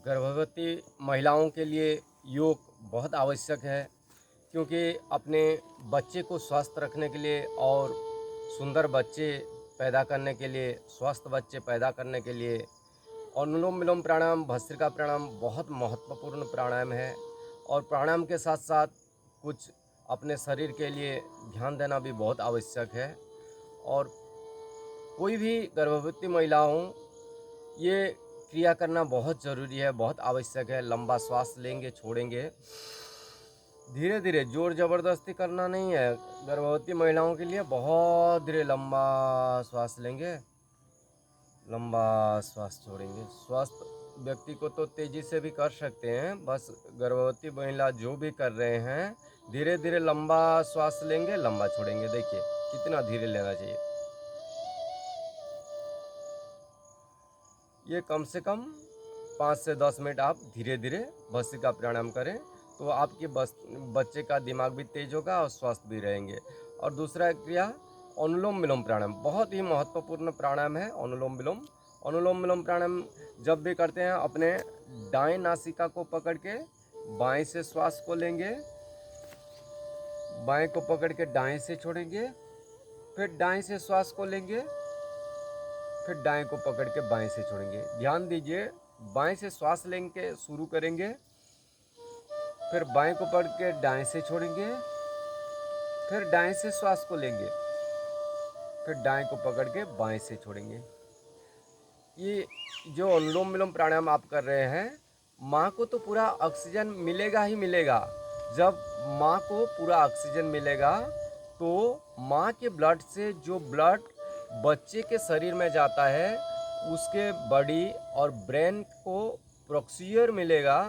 गर्भवती महिलाओं के लिए योग बहुत आवश्यक है, क्योंकि अपने बच्चे को स्वस्थ रखने के लिए और सुंदर बच्चे पैदा करने के लिए, स्वस्थ बच्चे पैदा करने के लिए अनुलोम विलोम प्राणायाम, भस्त्रिका प्राणायाम बहुत महत्वपूर्ण प्राणायाम है। और प्राणायाम के साथ साथ कुछ अपने शरीर के लिए ध्यान देना भी बहुत आवश्यक है। और कोई भी गर्भवती महिला हो, ये क्रिया करना बहुत ज़रूरी है, बहुत आवश्यक है। लंबा श्वास लेंगे, छोड़ेंगे, धीरे धीरे, जोर ज़बरदस्ती करना नहीं है। गर्भवती महिलाओं के लिए बहुत धीरे लंबा श्वास लेंगे, लंबा श्वास छोड़ेंगे। स्वस्थ व्यक्ति को तो तेज़ी से भी कर सकते हैं, बस गर्भवती महिला जो भी कर रहे हैं, धीरे धीरे लंबा श्वास लेंगे, लंबा छोड़ेंगे। देखिए कितना धीरे लेना चाहिए। ये कम से कम 5 से 10 मिनट आप धीरे धीरे भस्त्रिका प्राणायाम करें, तो आपके बच्चे का दिमाग भी तेज होगा और स्वस्थ भी रहेंगे। और दूसरा क्रिया अनुलोम विलोम प्राणायाम, बहुत ही महत्वपूर्ण प्राणायाम है अनुलोम विलोम। अनुलोम विलोम प्राणायाम जब भी करते हैं, अपने दाएं नासिका को पकड़ के बाएं से श्वास को लेंगे, बाएं को पकड़ के दाएं से छोड़ेंगे, फिर दाएं से श्वास को लेंगे, फिर दाएं को पकड़ के बाएं से छोड़ेंगे। ध्यान दीजिए, बाएं से श्वास लेंगे शुरू करेंगे, फिर बाएं को पकड़ के दाएं से छोड़ेंगे, फिर दाएं से श्वास को लेंगे, फिर दाएं को पकड़ के बाएं से छोड़ेंगे। ये जो अनुलोम विलोम प्राणायाम आप कर रहे हैं, माँ को तो पूरा ऑक्सीजन मिलेगा ही मिलेगा। जब माँ को पूरा ऑक्सीजन मिलेगा तो माँ के ब्लड से जो ब्लड बच्चे के शरीर में जाता है, उसके बॉडी और ब्रेन को प्रोक्सीयर मिलेगा,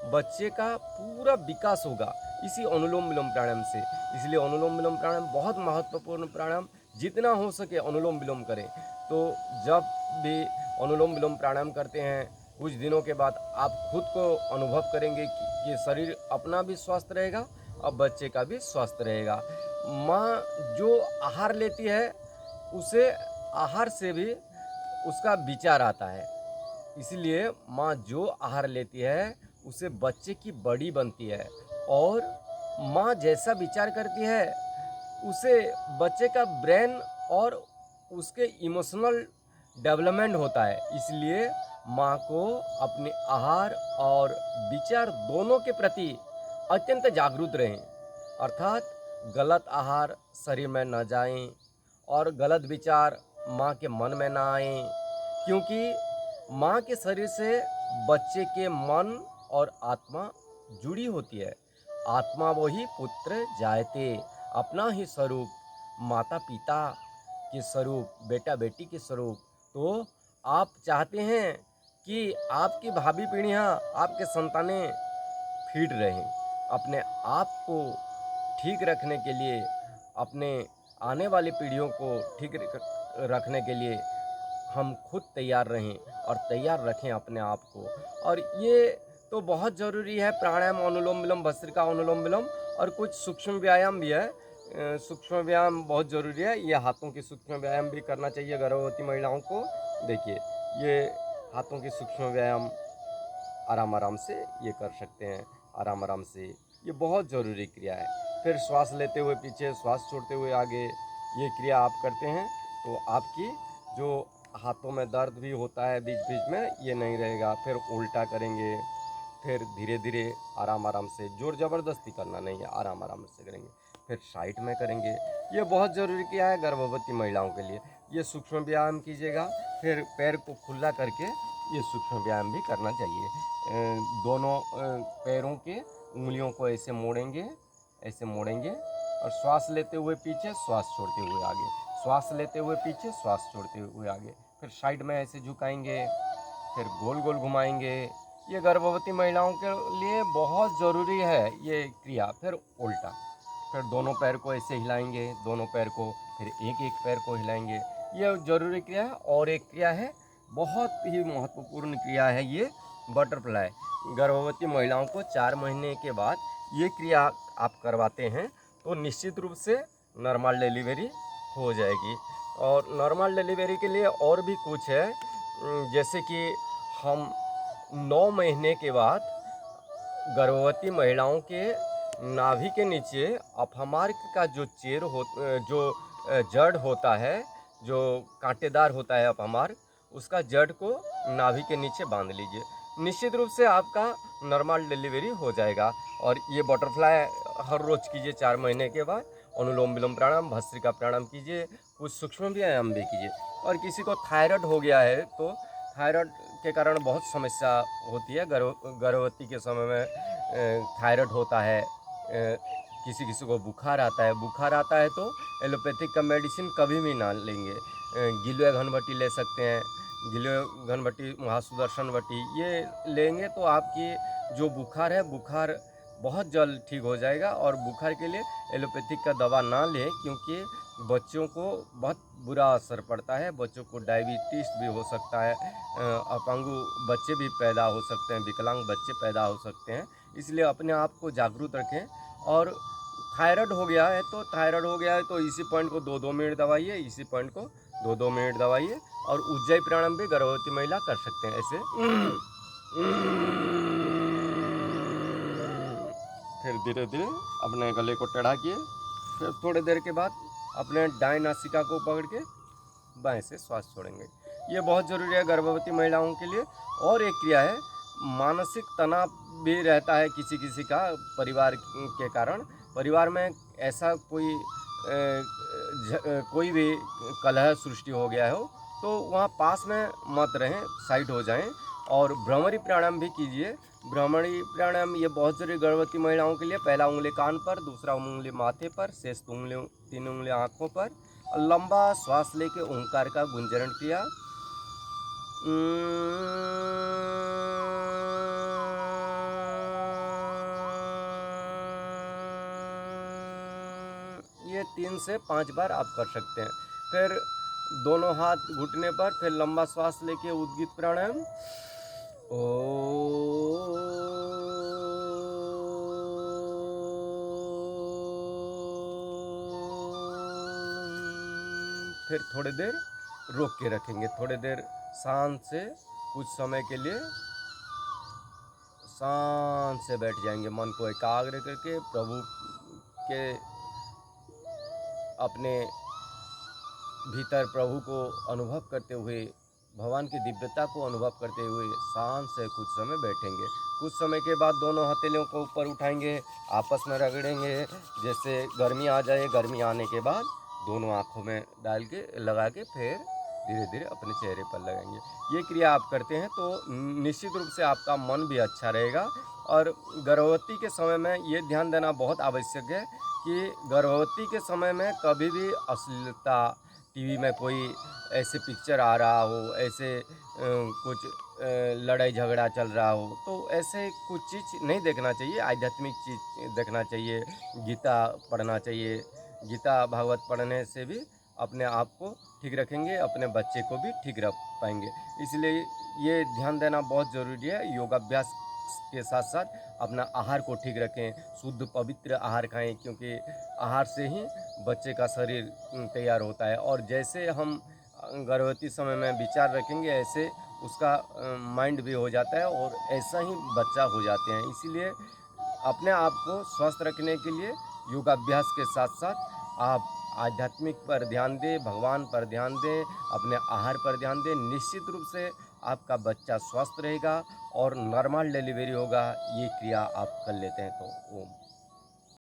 बच्चे का पूरा विकास होगा इसी अनुलोम विलोम प्राणायाम से। इसलिए अनुलोम विलोम प्राणायाम बहुत महत्वपूर्ण प्राणायाम, जितना हो सके अनुलोम विलोम करें। तो जब भी अनुलोम विलोम प्राणायाम करते हैं, कुछ दिनों के बाद आप खुद को अनुभव करेंगे कि शरीर अपना भी स्वस्थ रहेगा और बच्चे का भी स्वस्थ रहेगा। माँ जो आहार लेती है, उसे आहार से भी उसका विचार आता है। इसलिए माँ जो आहार लेती है, उससे बच्चे की बॉडी बनती है, और माँ जैसा विचार करती है, उसे बच्चे का ब्रेन और उसके इमोशनल डेवलपमेंट होता है। इसलिए माँ को अपने आहार और विचार दोनों के प्रति अत्यंत जागरूक रहें, अर्थात गलत आहार शरीर में न जाएं और गलत विचार माँ के मन में ना आए, क्योंकि माँ के शरीर से बच्चे के मन और आत्मा जुड़ी होती है। आत्मा वही पुत्र जायते, अपना ही स्वरूप, माता पिता के स्वरूप, बेटा बेटी के स्वरूप। तो आप चाहते हैं कि आपकी भावी पीढ़ियाँ, आपके संतानें फिट रहें, अपने आप को ठीक रखने के लिए, अपने आने वाली पीढ़ियों को ठीक रखने के लिए हम खुद तैयार रहें और तैयार रखें अपने आप को। और ये तो बहुत ज़रूरी है, प्राणायाम, अनुलोम विलोम, भस्त्रिका, अनुलोम विलोम, और कुछ सूक्ष्म व्यायाम भी है। सूक्ष्म व्यायाम बहुत ज़रूरी है। ये हाथों के सूक्ष्म व्यायाम भी करना चाहिए गर्भवती महिलाओं को। देखिए, ये हाथों के सूक्ष्म व्यायाम आराम आराम से ये कर सकते हैं, आराम आराम से। ये बहुत ज़रूरी क्रिया है। फिर श्वास लेते हुए पीछे, श्वास छोड़ते हुए आगे, ये क्रिया आप करते हैं तो आपकी जो हाथों में दर्द भी होता है बीच बीच में, ये नहीं रहेगा। फिर उल्टा करेंगे, फिर धीरे धीरे आराम आराम से, जोर ज़बरदस्ती करना नहीं है, आराम आराम से करेंगे। फिर साइड में करेंगे। ये बहुत ज़रूरी क्रिया है गर्भवती महिलाओं के लिए। ये सूक्ष्म व्यायाम कीजिएगा। फिर पैर को खुला करके ये सूक्ष्म व्यायाम भी करना चाहिए। दोनों पैरों के उंगलियों को ऐसे मोड़ेंगे, ऐसे मोड़ेंगे, और श्वास लेते हुए पीछे, श्वास छोड़ते हुए आगे, श्वास लेते हुए पीछे, श्वास छोड़ते हुए आगे। फिर साइड में ऐसे झुकाएंगे, फिर गोल गोल घुमाएंगे। ये गर्भवती महिलाओं के लिए बहुत ज़रूरी है ये क्रिया। फिर उल्टा, फिर दोनों पैर को ऐसे हिलाएंगे, दोनों पैर को, फिर एक एक पैर को हिलाएंगे। ये ज़रूरी क्रिया है। और एक क्रिया है, बहुत ही महत्वपूर्ण क्रिया है, ये बटरफ्लाई। गर्भवती महिलाओं को 4 महीने के बाद ये क्रिया आप करवाते हैं तो निश्चित रूप से नॉर्मल डिलीवरी हो जाएगी। और नॉर्मल डिलीवरी के लिए और भी कुछ है, जैसे कि हम 9 महीने के बाद गर्भवती महिलाओं के नाभि के नीचे अपहमार्ग का जो जड़ होता है, जो कांटेदार होता है अपहमार्ग, उसका जड़ को नाभि के नीचे बांध लीजिए। निश्चित रूप से आपका नॉर्मल डिलीवरी हो जाएगा। और ये बटरफ्लाई हर रोज़ कीजिए 4 महीने के बाद। अनुलोम विलोम प्राणायाम, भस्त्रिका प्राणायाम कीजिए, कुछ सूक्ष्म व्यायाम भी कीजिए। और किसी को थायराइड हो गया है तो थायराइड के कारण बहुत समस्या होती है। गर्भवती के समय में थायराइड होता है, किसी किसी को बुखार आता है तो एलोपैथिक का मेडिसिन कभी भी ना लेंगे। गिलोय घनवटी ले सकते हैं, गिलोय घनवटी, महासुदर्शन वटी, ये लेंगे तो आपकी जो बुखार है, बुखार बहुत जल्द ठीक हो जाएगा। और बुखार के लिए एलोपैथिक का दवा ना लें, क्योंकि बच्चों को बहुत बुरा असर पड़ता है। बच्चों को डायबिटीज भी हो सकता है, अपंगु बच्चे भी पैदा हो सकते हैं, विकलांग बच्चे पैदा हो सकते हैं। इसलिए अपने आप को जागरूक रखें। और थायराइड हो गया है तो इसी पॉइंट को 2-2 मिनट दबाइए, इसी पॉइंट को 2-2 मिनट दबाइए। और उज्जयी प्राणायाम भी गर्भवती महिला कर सकते हैं ऐसे। फिर धीरे धीरे अपने गले को टेढ़ा किए। फिर थोड़ी देर के बाद अपने दाएं नासिका को पकड़ के बाएं से श्वास छोड़ेंगे। ये बहुत ज़रूरी है गर्भवती महिलाओं के लिए। और एक क्रिया है, मानसिक तनाव भी रहता है किसी किसी का परिवार के कारण। परिवार में ऐसा कोई भी कलह सृष्टि हो गया हो तो वहाँ पास में मत रहें, साइड हो जाएं। और भ्रमरी प्राणायाम भी कीजिए। भ्रमरी प्राणायाम ये बहुत ज़रूरी गर्भवती महिलाओं के लिए। पहला उंगली कान पर, दूसरा उंगली माथे पर, शेष 3 उंगली आँखों पर। लंबा श्वास लेके ओंकार का गुंजरण किया। ये 3 से 5 बार आप कर सकते हैं। फिर दोनों हाथ घुटने पर, फिर लंबा श्वास लेके उद्गीत प्राणायाम। फिर थोड़ी देर रोक के रखेंगे, थोड़ी देर शांत से, कुछ समय के लिए शांत से बैठ जाएंगे। मन को एकाग्र करके प्रभु के, अपने भीतर प्रभु को अनुभव करते हुए, भगवान की दिव्यता को अनुभव करते हुए शांत से कुछ समय बैठेंगे। कुछ समय के बाद दोनों हथेलियों को ऊपर उठाएंगे, आपस में रगड़ेंगे। जैसे गर्मी आ जाए, गर्मी आने के बाद दोनों आँखों में डाल के लगा के फिर धीरे धीरे अपने चेहरे पर लगाएंगे। ये क्रिया आप करते हैं तो निश्चित रूप से आपका मन भी अच्छा रहेगा। और गर्भवती के समय में ये ध्यान देना बहुत आवश्यक है कि गर्भवती के समय में कभी भी अश्लीलता, टीवी में कोई ऐसे पिक्चर आ रहा हो, ऐसे कुछ लड़ाई झगड़ा चल रहा हो, तो ऐसे कुछ चीज़ नहीं देखना चाहिए। आध्यात्मिक चीज़ देखना चाहिए, गीता पढ़ना चाहिए। गीता भागवत पढ़ने से भी अपने आप को ठीक रखेंगे, अपने बच्चे को भी ठीक रख पाएंगे। इसलिए ये ध्यान देना बहुत ज़रूरी है। योगाभ्यास के साथ साथ अपना आहार को ठीक रखें, शुद्ध पवित्र आहार खाएं, क्योंकि आहार से ही बच्चे का शरीर तैयार होता है। और जैसे हम गर्भवती समय में विचार रखेंगे, ऐसे उसका माइंड भी हो जाता है और ऐसा ही बच्चा हो जाते हैं। इसीलिए अपने आप को स्वस्थ रखने के लिए योगाभ्यास के साथ साथ आप आध्यात्मिक पर ध्यान दें, भगवान पर ध्यान दें, अपने आहार पर ध्यान दें। निश्चित रूप से आपका बच्चा स्वस्थ रहेगा और नॉर्मल डिलीवरी होगा। ये क्रिया आप कर लेते हैं तो ओम।